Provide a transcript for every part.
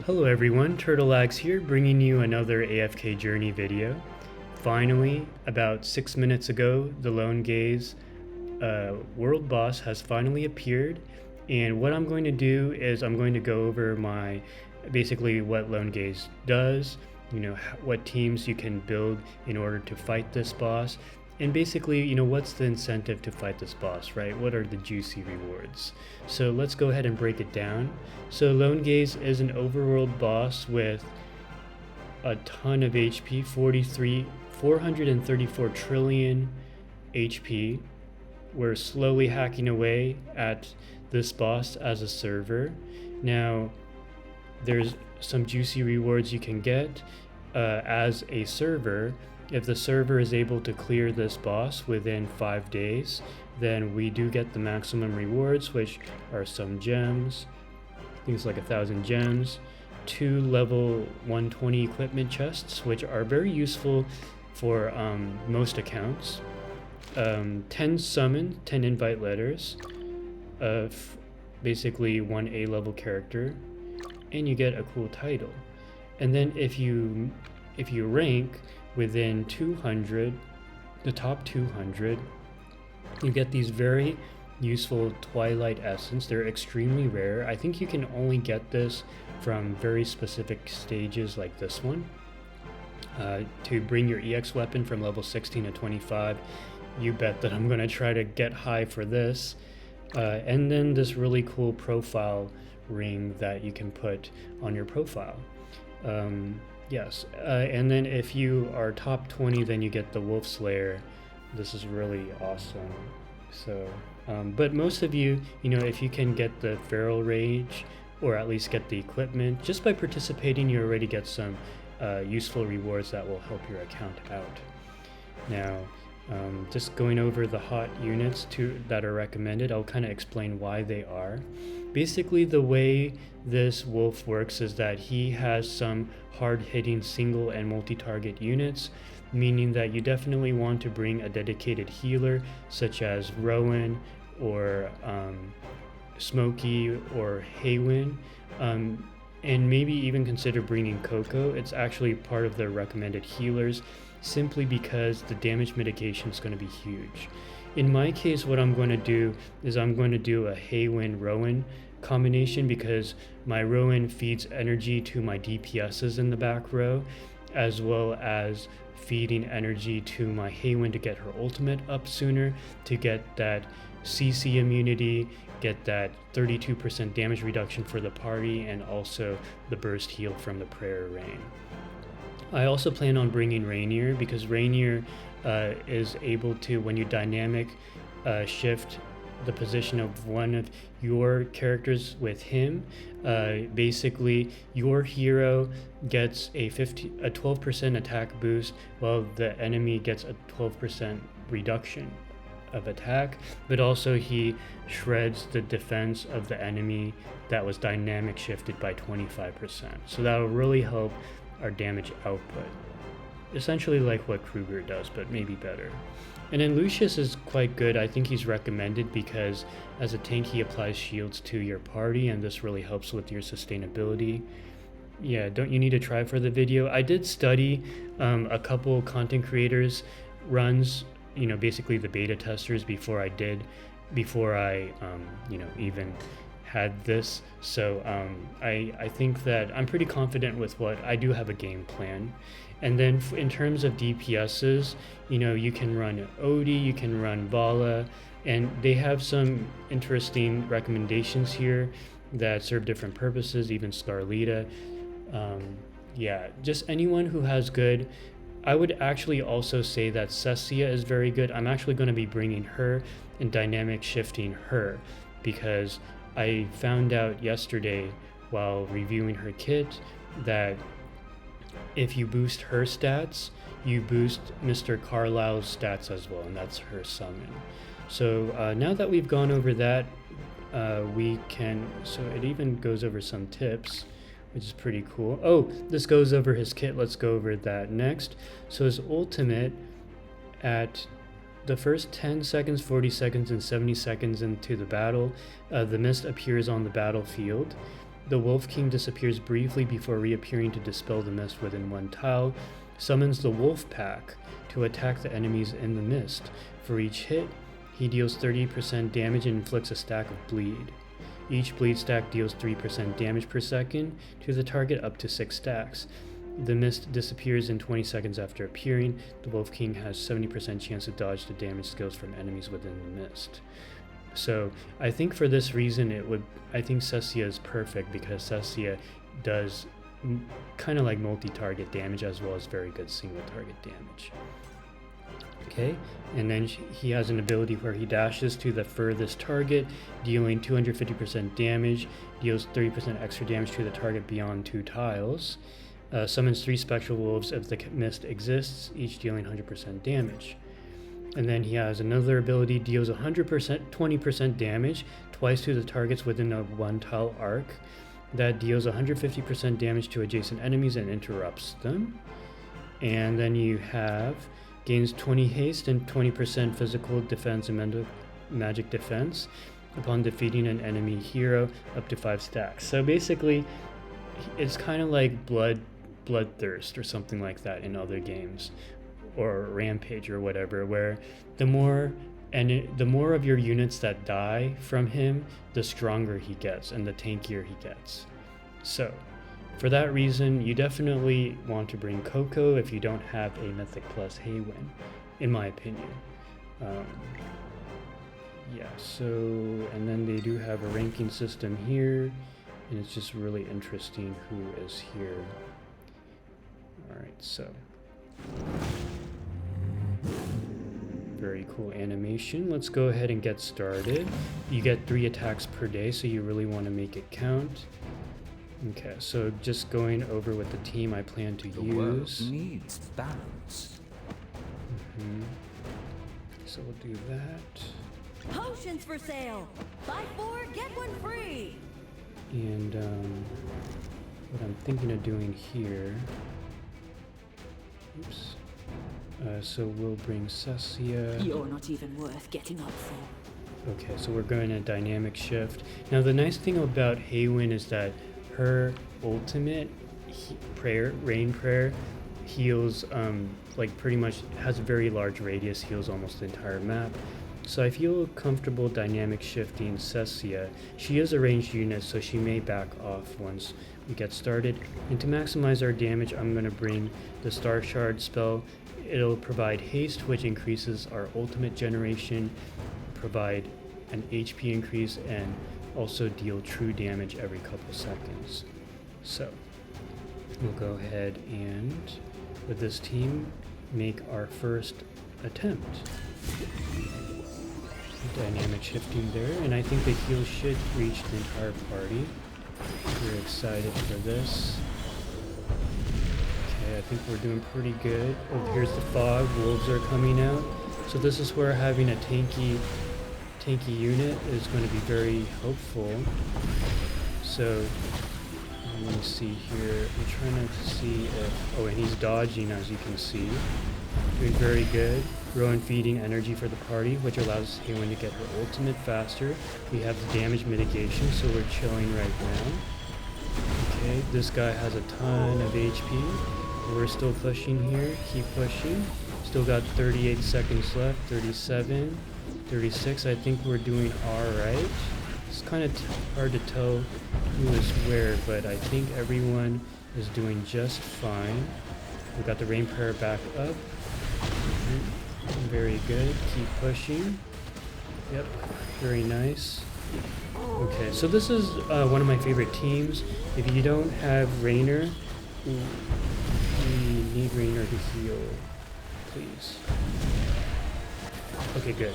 Hello everyone, Turtleags here, bringing you another AFK journey video. Finally, about 6 minutes ago, the Lone Gaze world boss has finally appeared, and what I'm going to do is I'm going to go over basically what Lone Gaze does, what teams you can build in order to fight this boss, and basically, what's the incentive to fight this boss, right? What are the juicy rewards? So let's go ahead and break it down. So Lone Gaze is an overworld boss with a ton of HP, 434 trillion HP. We're slowly hacking away at this boss as a server. Now, there's some juicy rewards you can get as a server. If the server is able to clear this boss within 5 days, then we do get the maximum rewards, which are some gems, things like 1,000 gems, 2 level 120 equipment chests, which are very useful for most accounts, 10 summon, 10 invite letters, of basically 1 A-level character, and you get a cool title. And then if you rank within 200, the top 200, you get these very useful Twilight Essence. They're extremely rare. I think you can only get this from very specific stages like this one. To bring your EX weapon from level 16 to 25, you bet that I'm going to try to get high for this. And then this really cool profile ring that you can put on your profile. Yes, and then if you are top 20, then you get the Wolf Slayer. This is really awesome. So, but most of you, if you can get the Feral Rage, or at least get the equipment, just by participating, you already get some useful rewards that will help your account out. Now, just going over the hot units that are recommended, I'll kind of explain why they are. Basically, the way this wolf works is that he has some hard-hitting single and multi-target units, meaning that you definitely want to bring a dedicated healer such as Rowan or Smokey or Haywin, and maybe even consider bringing Coco. It's actually part of the recommended healers simply because the damage mitigation is going to be huge. In my case, what I'm going to do is I'm going to do a Haywin-Rowan combination because my Rowan feeds energy to my DPSs in the back row, as well as feeding energy to my Haywin to get her ultimate up sooner, to get that CC immunity, get that 32% damage reduction for the party, and also the burst heal from the Prayer Rain. I also plan on bringing Rainier because Rainier is able to, when you dynamic shift the position of one of your characters with him, basically your hero gets a 12% attack boost while the enemy gets a 12% reduction of attack, but also he shreds the defense of the enemy that was dynamic shifted by 25%. So that'll really help our damage output. Essentially like what Kruger does, but maybe better. And then Lucius is quite good. I think he's recommended because as a tank he applies shields to your party, and this really helps with your sustainability. Yeah, don't you need to try for the video? I did study a couple content creators runs, basically the beta testers before I even had this. So I think that I'm pretty confident with what I do have a game plan. And then in terms of DPSs, you can run Odie, you can run Vala, and they have some interesting recommendations here that serve different purposes, even Scarlita. Yeah, just anyone who has good. I would actually also say that Cessia is very good. I'm actually going to be bringing her and dynamic shifting her because I found out yesterday while reviewing her kit that if you boost her stats, you boost Mr. Carlisle's stats as well, and that's her summon. So now that we've gone over that, so it even goes over some tips, which is pretty cool. Oh, this goes over his kit. Let's go over that next. So his ultimate, at the first 10 seconds, 40 seconds, and 70 seconds into the battle, the mist appears on the battlefield. The Wolf King disappears briefly before reappearing to dispel the mist within one tile, summons the Wolf Pack to attack the enemies in the mist. For each hit, he deals 30% damage and inflicts a stack of bleed. Each bleed stack deals 3% damage per second to the target up to 6 stacks. The mist disappears in 20 seconds after appearing. The Wolf King has 70% chance to dodge the damage skills from enemies within the mist. So I think for this reason I think Cessia is perfect, because Cessia does kind of like multi-target damage as well as very good single target damage. Okay, and then he has an ability where he dashes to the furthest target, dealing 250% damage, deals 30% extra damage to the target beyond 2 tiles, summons 3 spectral wolves if the mist exists, each dealing 100% damage. And then he has another ability, deals 20% damage twice to the targets within a 1 tile arc. That deals 150% damage to adjacent enemies and interrupts them. And then you have gains 20 haste and 20% physical defense and magic defense upon defeating an enemy hero up to 5 stacks. So basically, it's kind of like Bloodthirst or something like that in other games, or Rampage or whatever, where the more of your units that die from him, the stronger he gets and the tankier he gets. So for that reason, you definitely want to bring Coco if you don't have a Mythic Plus Haywin, in my opinion. Yeah, so, and then they do have a ranking system here, and it's just really interesting who is here. Alright, so very cool animation. Let's go ahead and get started. You get 3 attacks per day, so you really want to make it count. Okay, so just going over what the team I plan to use. World needs balance. So we'll do that. Potions for sale! Buy 4, get 1 free! And what I'm thinking of doing here. Oops. So we'll bring Cessia. You're not even worth getting up for. Okay, so we're going to dynamic shift. Now the nice thing about Haywin is that her ultimate rain prayer heals like pretty much has a very large radius, heals almost the entire map. So I feel comfortable dynamic shifting Cessia. She is a ranged unit, so she may back off once we get started. And to maximize our damage, I'm going to bring the Star Shard spell. It'll provide haste, which increases our ultimate generation, provide an HP increase, and also deal true damage every couple seconds. So we'll go ahead and, with this team, make our first attempt. Dynamic shifting there, and I think the heal should reach the entire party. We're excited for this. Okay, I think we're doing pretty good. Oh, here's the fog. Wolves are coming out. So this is where having a tanky unit is going to be very helpful. So let me see here. I'm trying to see if... Oh, and he's dodging, as you can see. Doing very good. Rowan feeding energy for the party, which allows Haywin to get her ultimate faster. We have the damage mitigation, so we're chilling right now. Okay, this guy has a ton of HP. We're still pushing here. Keep pushing. Still got 38 seconds left. 37, 36. I think we're doing alright. It's kind of hard to tell who is where, but I think everyone is doing just fine. We got the rain prayer back up. Very good. Keep pushing. Yep. Very nice. Okay, so this is one of my favorite teams. If you don't have Rainer, we need Rainer to heal, please. Okay, good.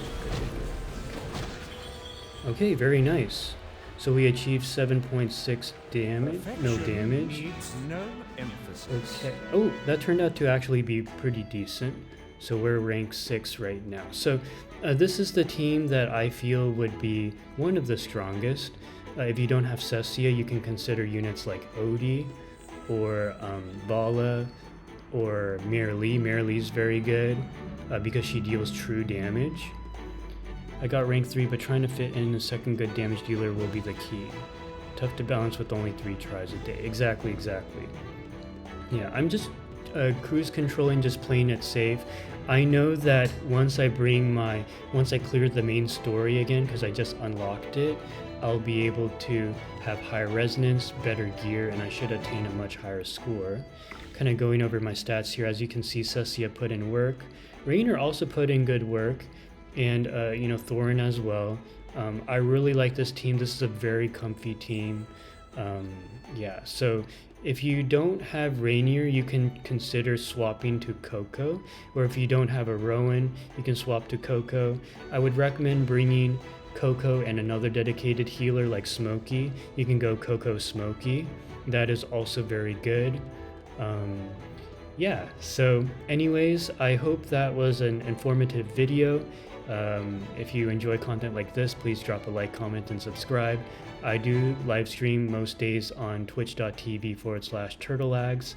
Okay, very nice. So we achieved 7.6 damage. No damage. Needs no emphasis. Okay. Oh, that turned out to actually be pretty decent. So we're rank 6 right now. So this is the team that I feel would be one of the strongest. If you don't have Cessia, you can consider units like Odie or Vala or Merlee. Merlee's very good because she deals true damage. I got rank 3, but trying to fit in a second good damage dealer will be the key. Tough to balance with only 3 tries a day. Exactly. Yeah, I'm just cruise controlling, just playing it safe. I know that once I clear the main story again, because I just unlocked it, I'll be able to have higher resonance, better gear, and I should attain a much higher score. Kind of going over my stats here, as you can see, Susia put in work. Rainer also put in good work, and Thorin as well. I really like this team. This is a very comfy team. Yeah, so if you don't have Rainier, you can consider swapping to Coco, or if you don't have a Rowan, you can swap to Coco. I would recommend bringing Coco and another dedicated healer like Smokey. You can go Coco Smokey. That is also very good. Yeah, so anyways, I hope that was an informative video. If you enjoy content like this, please drop a like, comment, and subscribe. I do live stream most days on twitch.tv/turtlelags,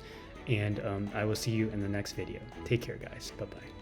and I will see you in the next video. Take care, guys. Bye-bye.